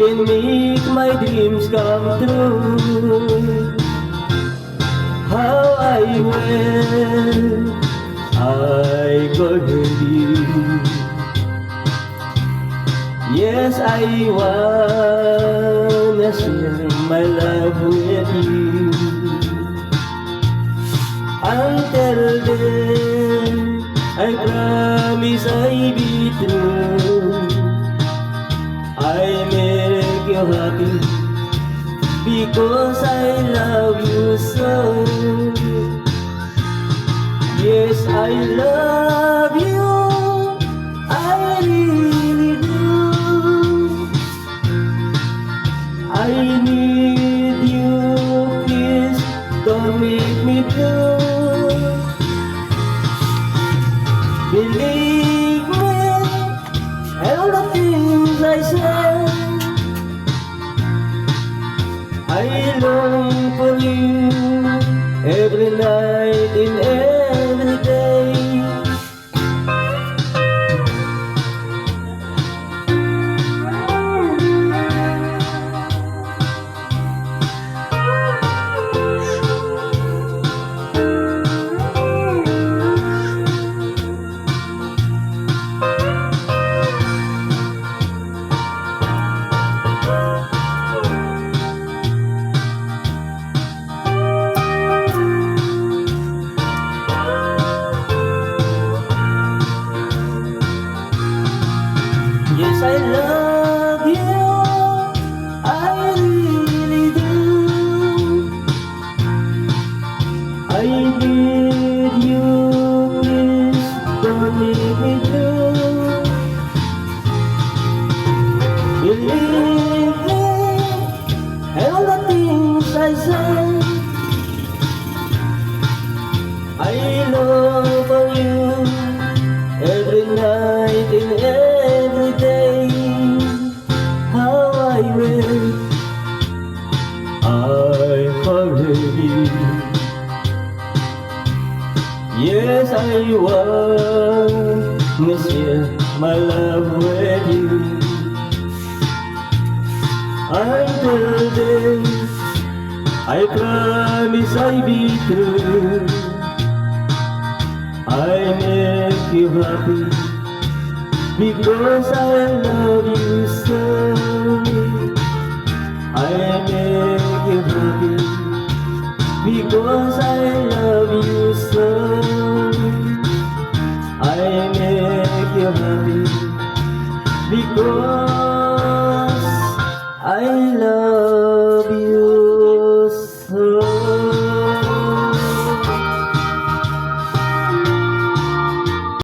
can make my dreams come true. How I went, I called you. Yes, I wanna share my love with you. Until then, I promise I'll be true. I make you happy because I love you so. Yes, I love you, I really do. I need you, please don't make me blue. Believe me, all the things I say, I long for you every night and every day. Yes, I love you, I really do. I need you, please don't make me blue. Believe me, all the things I say, I long for you every night and every day. How I wait, I follow you. Yes, I wanna share my love with you. Until then, I promise I'll be true. I make you happy because I love you so. I make you happy because I love you so. I make you happy because